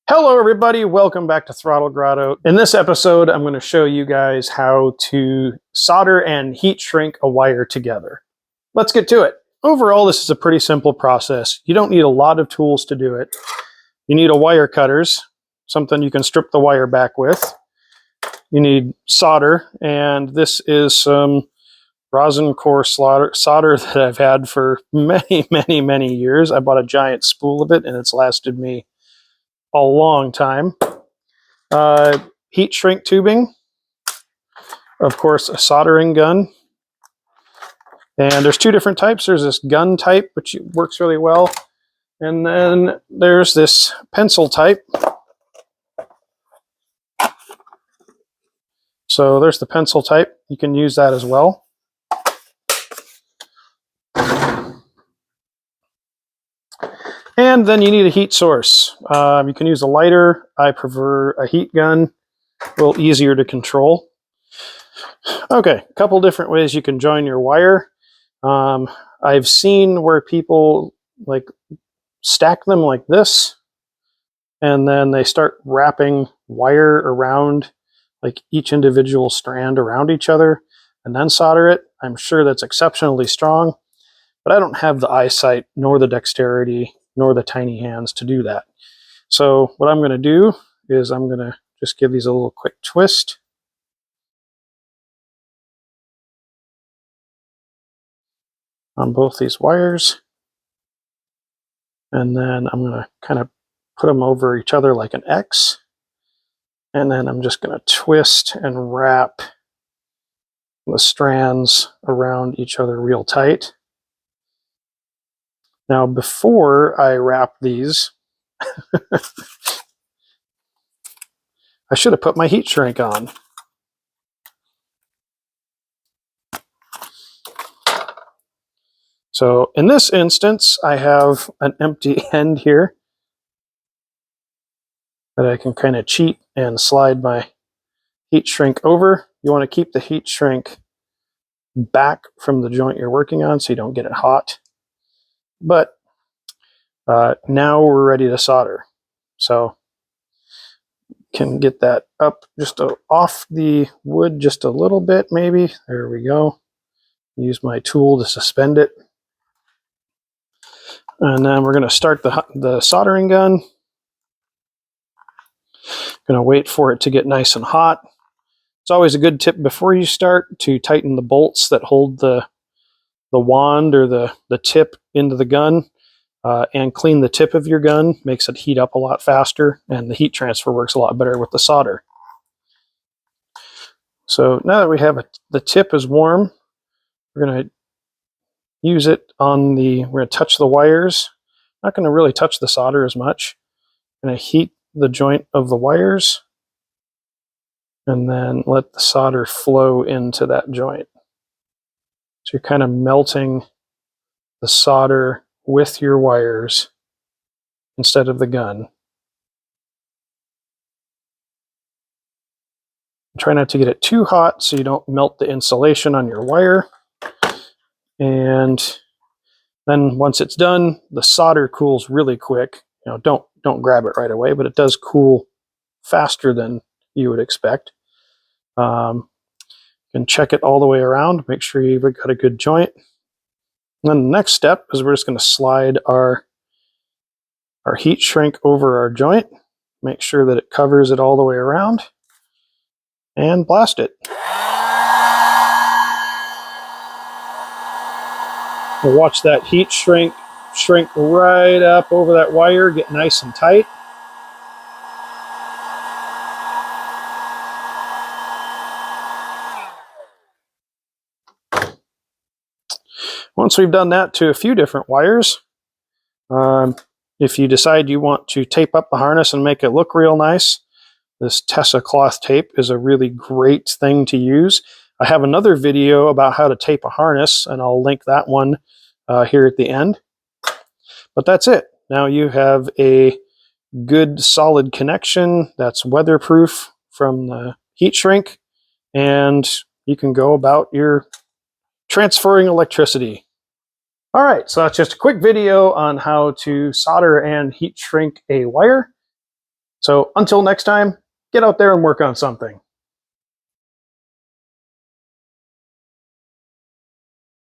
Hello everybody, welcome back to Throttle Grotto. In this episode, I'm going to show you guys how to solder and heat shrink a wire together. Let's get to it. Overall, this is a pretty simple process. You don't need a lot of tools to do it. You need a wire cutters, something you can strip the wire back with. You need solder, and this is some rosin core solder that I've had for many years. I bought a giant spool of it and it's lasted me a long time. Heat shrink tubing, of course, a soldering gun. And there's two different types. There's this gun type, which works really well. And then there's this pencil type. So there's the pencil type. You can use that as well. And then you need a heat source. You can use a lighter. I prefer a heat gun, a little easier to control. Okay, a couple different ways you can join your wire. I've seen where people like stack them like this, and then they start wrapping wire around like each individual strand around each other and then solder it. I'm sure that's exceptionally strong, but I don't have the eyesight nor the dexterity nor the tiny hands to do that. So what I'm going to do is I'm going to just give these a little quick twist. On both these wires. And then I'm going to kind of put them over each other like an X. And then I'm just going to twist and wrap the strands around each other real tight. Now, before I wrap these, I should have put my heat shrink on. So in this instance, I have an empty end here that I can kind of cheat and slide my heat shrink over. You want to keep the heat shrink back from the joint you're working on so you don't get it hot. But now we're ready to solder. So can get that up just off the wood just a little bit maybe. There we go. Use my tool to suspend it. And then we're going to start the soldering gun. Going to wait for it to get nice and hot. It's always a good tip before you start to tighten the bolts that hold the wand or the tip into the gun, and clean the tip of your gun. Makes it heat up a lot faster, and the heat transfer works a lot better with the solder. So now that we have the tip is warm, we're going to use it on we're going to touch the wires. Not going to really touch the solder as much. I'm going to heat the joint of the wires and then let the solder flow into that joint. So you're kind of melting the solder with your wires instead of the gun. Try not to get it too hot so you don't melt the insulation on your wire. And then once it's done, the solder cools really quick. You know, don't grab it right away, but it does cool faster than you would expect. You can check it all the way around, make sure you've got a good joint. And then the next step is we're just going to slide our heat shrink over our joint, make sure that it covers it all the way around, and blast it. We'll watch that heat shrink right up over that wire, get nice and tight. Once we've done that to a few different wires, if you decide you want to tape up the harness and make it look real nice, this Tessa cloth tape is a really great thing to use. I have another video about how to tape a harness, and I'll link that one here at the end. But that's it. Now you have a good solid connection that's weatherproof from the heat shrink, and you can go about your transferring electricity. All right, so that's just a quick video on how to solder and heat shrink a wire. So until next time, get out there and work on something.